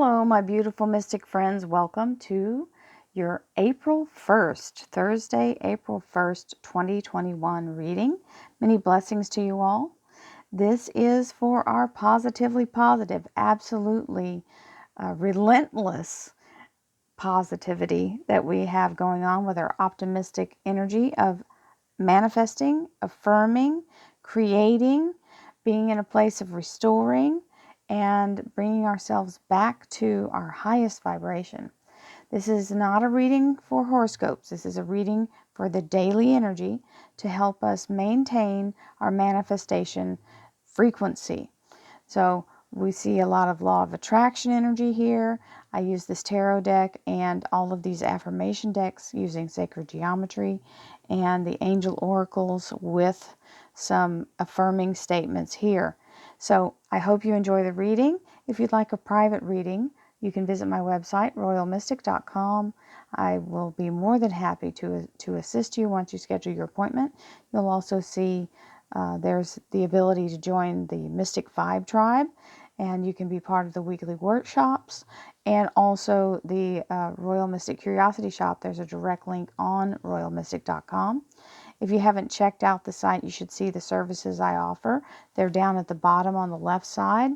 Hello, my beautiful mystic friends. Welcome to your April 1st, Thursday, April 1st, 2021 reading. Many blessings to you all. This is for our positively positive, absolutely relentless positivity that we have going on with our optimistic energy of manifesting, affirming, creating, being in a place of restoring, and bringing ourselves back to our highest vibration. This is not a reading for horoscopes. This is a reading for the daily energy to help us maintain our manifestation frequency. So we see a lot of law of attraction energy here. I use this tarot deck and all of these affirmation decks using sacred geometry and the angel oracles with some affirming statements here. So I hope you enjoy the reading. If you'd like a private reading, you can visit my website, royalmystic.com. I will be more than happy to assist you once you schedule your appointment. You'll also see there's the ability to join the Mystic Vibe Tribe, and you can be part of the weekly workshops, and also the Royal Mystic Curiosity Shop. There's a direct link on royalmystic.com. If you haven't checked out the site, you should see the services I offer. They're down at the bottom on the left side,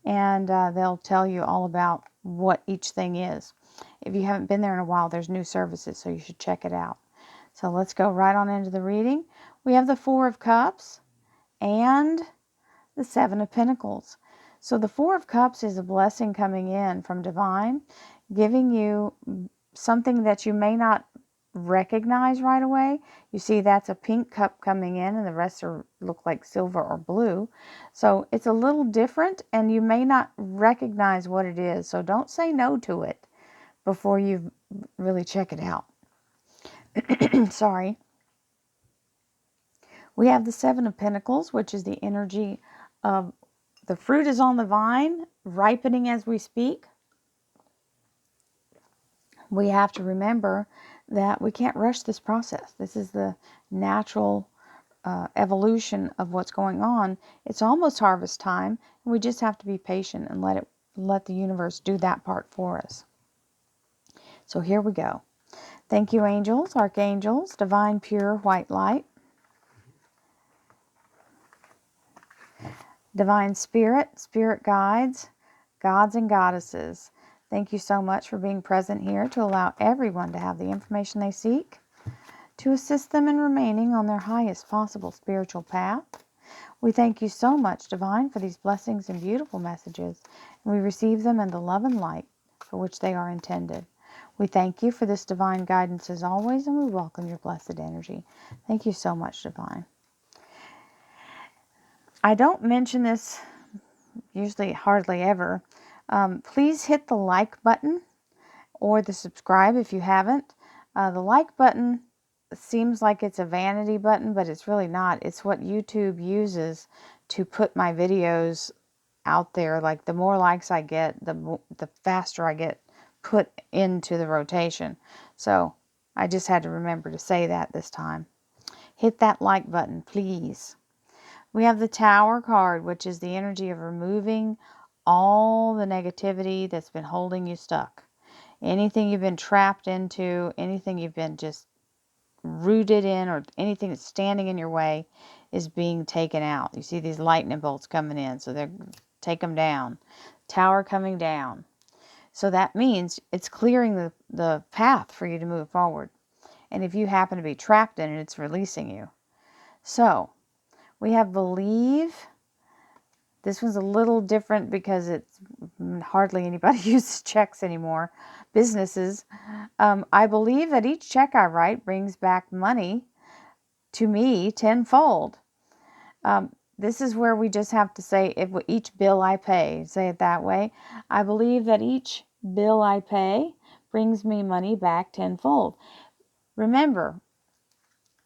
and they'll tell you all about what each thing is. If you haven't been there in a while, there's new services, so you should check it out. So let's go right on into the reading. We have the Four of Cups and the Seven of Pentacles. So the Four of Cups is a blessing coming in from Divine, giving you something that you may not recognize right away. You see that's a pink cup coming in and the rest look like silver or blue. So it's a little different and you may not recognize what it is. So don't say no to it before you really check it out. Sorry. We have the Seven of Pentacles, which is the energy of the fruit is on the vine, ripening as we speak. We have to remember that we can't rush this process. This is the natural evolution of what's going on. It's almost harvest time, and we just have to be patient and let the universe do that part for us. So here we go. Thank you, angels, archangels, divine, pure, white light. Divine Spirit, Spirit Guides, Gods and Goddesses, thank you so much for being present here to allow everyone to have the information they seek, to assist them in remaining on their highest possible spiritual path. We thank you so much, Divine, for these blessings and beautiful messages, and we receive them in the love and light for which they are intended. We thank you for this divine guidance as always, and we welcome your blessed energy. Thank you so much, Divine. I don't mention this usually hardly ever. Please hit the like button or the subscribe if you haven't. The like button seems like it's a vanity button, but it's really not. It's what YouTube uses to put my videos out there. Like the more likes I get, the faster I get put into the rotation. So I just had to remember to say that this time. Hit that like button, please. We have the Tower card, which is the energy of removing all the negativity that's been holding you stuck. Anything you've been trapped into, anything you've been just rooted in, or anything that's standing in your way is being taken out. You see these lightning bolts coming in, so they're take them down. Tower coming down. So that means it's clearing the path for you to move forward. And if you happen to be trapped in it, it's releasing you. So we have Believe. This one's a little different because it's hardly anybody uses checks anymore. Businesses. I believe that each check I write brings back money to me tenfold. This is where we just have to say, if each bill I pay, say it that way. I believe that each bill I pay brings me money back tenfold. Remember,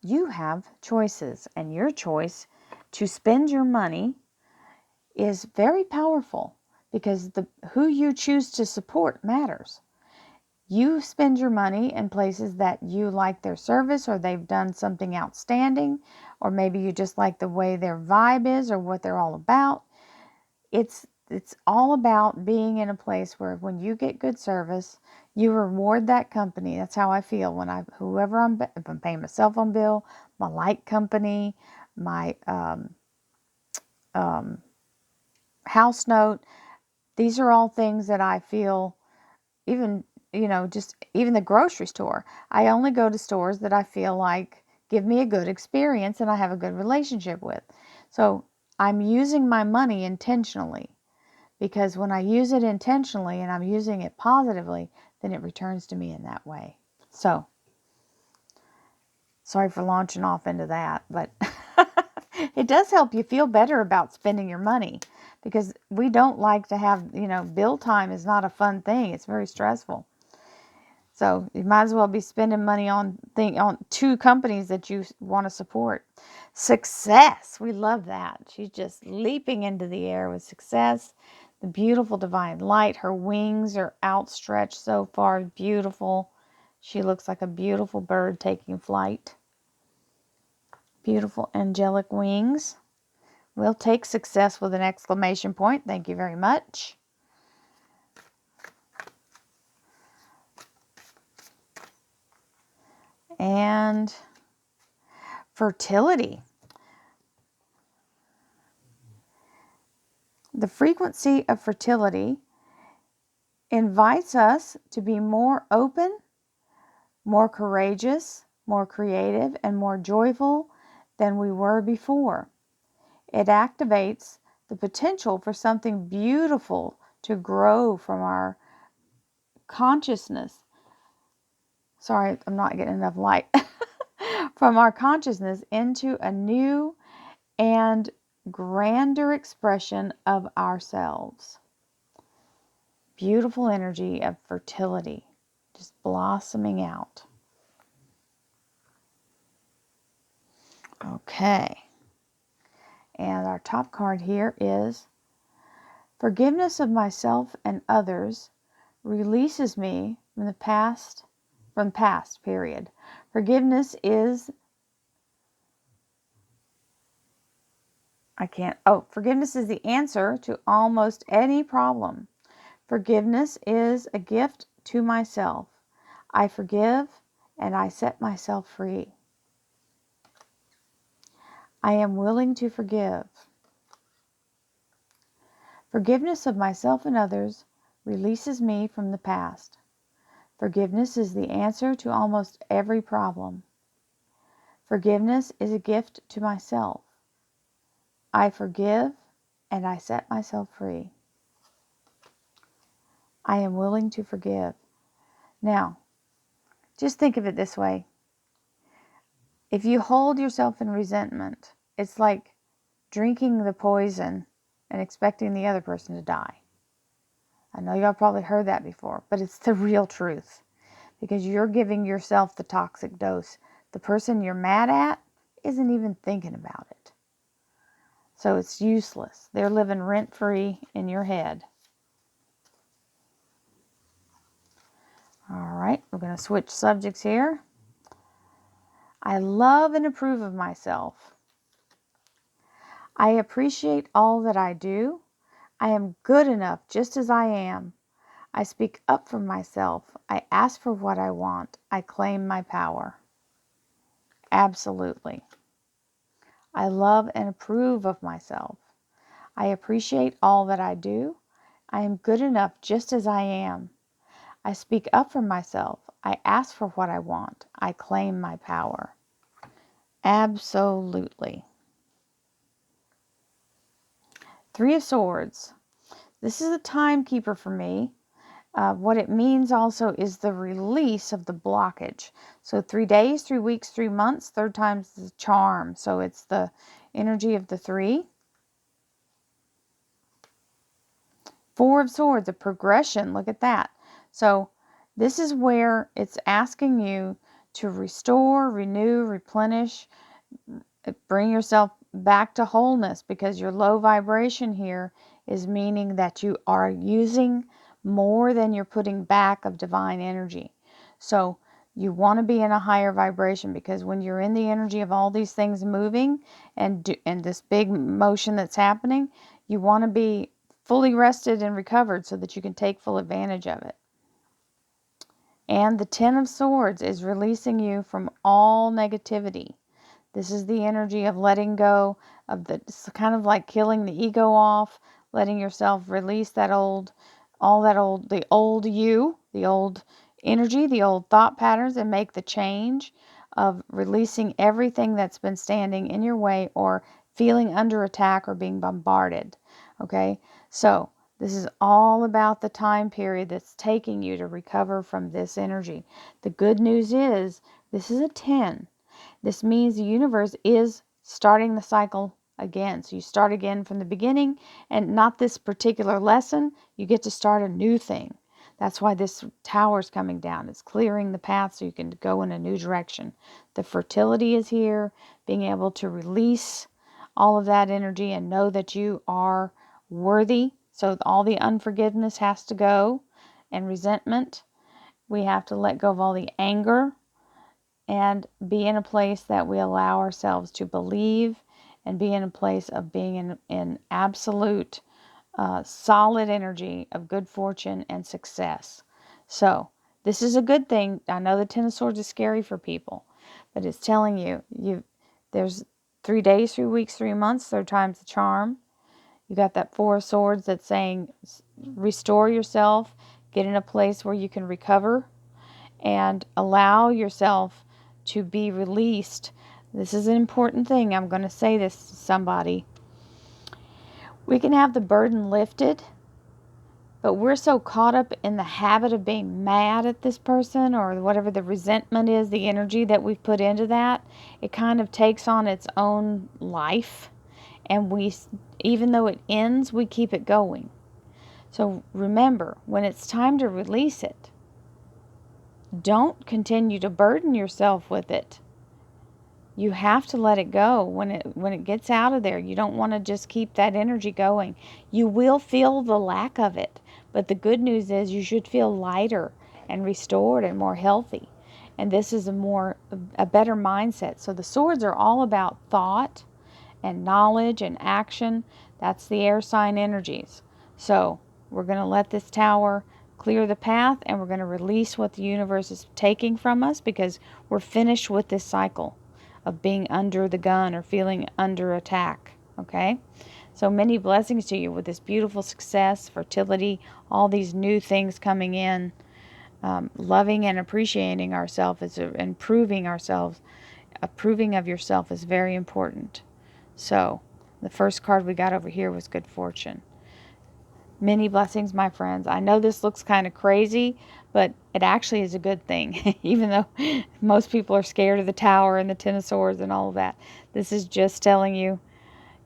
you have choices, and your choice to spend your money is very powerful because who you choose to support matters. You spend your money in places that you like their service, or they've done something outstanding, or maybe you just like the way their vibe is or what they're all about. It's it's all about being in a place where when you get good service, you reward that company. That's how I feel when if I'm paying my cell phone bill, my light company, my house note. These are all things that I feel, even, just even the grocery store. I only go to stores that I feel like give me a good experience and I have a good relationship with. So I'm using my money intentionally, because when I use it intentionally and I'm using it positively, then it returns to me in that way. So, sorry for launching off into that, but it does help you feel better about spending your money, because we don't like to have, bill time is not a fun thing. It's very stressful. So you might as well be spending money on two companies that you want to support. Success. We love that. She's just leaping into the air with success. The beautiful divine light. Her wings are outstretched so far. Beautiful. She looks like a beautiful bird taking flight. Beautiful angelic wings. We'll take success with an exclamation point. Thank you very much. And fertility. The frequency of fertility invites us to be more open, more courageous, more creative, and more joyful than we were before. It activates the potential for something beautiful to grow from our consciousness. Sorry, I'm not getting enough light. From our consciousness into a new and grander expression of ourselves. Beautiful energy of fertility, just blossoming out. Okay. And our top card here is forgiveness of myself and others releases me from the past, period. Forgiveness is the answer to almost any problem. Forgiveness is a gift to myself. I forgive and I set myself free. I am willing to forgive. Forgiveness of myself and others releases me from the past. Forgiveness is the answer to almost every problem. Forgiveness is a gift to myself. I forgive and I set myself free. I am willing to forgive. Now, just think of it this way. If you hold yourself in resentment, it's like drinking the poison and expecting the other person to die. I know y'all probably heard that before, but it's the real truth, because you're giving yourself the toxic dose. The person you're mad at isn't even thinking about it. So it's useless. They're living rent-free in your head. All right, we're going to switch subjects here. I love and approve of myself. I appreciate all that I do. I am good enough just as I am. I speak up for myself. I ask for what I want. I claim my power. Absolutely. I love and approve of myself. I appreciate all that I do. I am good enough just as I am. I speak up for myself. I ask for what I want. I claim my power. Absolutely. Three of Swords. This is a timekeeper for me. What it means also is the release of the blockage. So 3 days, 3 weeks, 3 months, third time's the charm. So it's the energy of the three. Four of Swords, a progression. Look at that. So this is where it's asking you to restore, renew, replenish, bring yourself back to wholeness, because your low vibration here is meaning that you are using more than you're putting back of divine energy. So you want to be in a higher vibration, because when you're in the energy of all these things moving and this big motion that's happening, you want to be fully rested and recovered so that you can take full advantage of it. And the Ten of Swords is releasing you from all negativity. This is the energy of letting go of it's kind of like killing the ego off, letting yourself release the old you, the old energy, the old thought patterns, and make the change of releasing everything that's been standing in your way or feeling under attack or being bombarded. Okay? So, this is all about the time period that's taking you to recover from this energy. The good news is this is a 10. This means the universe is starting the cycle again. So you start again from the beginning, and not this particular lesson. You get to start a new thing. That's why this tower is coming down. It's clearing the path so you can go in a new direction. The fertility is here, being able to release all of that energy and know that you are worthy. So all the unforgiveness has to go, and resentment. We have to let go of all the anger and be in a place that we allow ourselves to believe, and be in a place of being in absolute solid energy of good fortune and success. So this is a good thing. I know the Ten of Swords is scary for people, but it's telling you there's 3 days, 3 weeks, 3 months, third time's the charm. You got that Four of Swords that's saying restore yourself, get in a place where you can recover, and allow yourself to be released. This is an important thing. I'm going to say this to somebody. We can have the burden lifted, but we're so caught up in the habit of being mad at this person, or whatever the resentment is, the energy that we've put into that, it kind of takes on its own life. And even though it ends, we keep it going. So remember, when it's time to release it, don't continue to burden yourself with it. You have to let it go when it gets out of there. You don't want to just keep that energy going. You will feel the lack of it, but the good news is you should feel lighter and restored and more healthy. And this is a better mindset. So the swords are all about thought and knowledge and action. That's the air sign energies. So we're going to let this tower clear the path, and we're going to release what the universe is taking from us, because we're finished with this cycle of being under the gun or feeling under attack. Okay? So many blessings to you with this beautiful success, fertility, all these new things coming in. Loving and appreciating ourselves, improving ourselves, approving of yourself is very important. So, the first card we got over here was good fortune. Many blessings, my friends. I know this looks kind of crazy, but it actually is a good thing. Even though most people are scared of the tower and the Ten of Swords and all of that. This is just telling you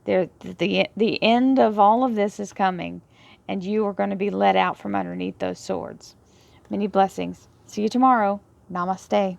the end of all of this is coming, and you are going to be let out from underneath those swords. Many blessings. See you tomorrow. Namaste.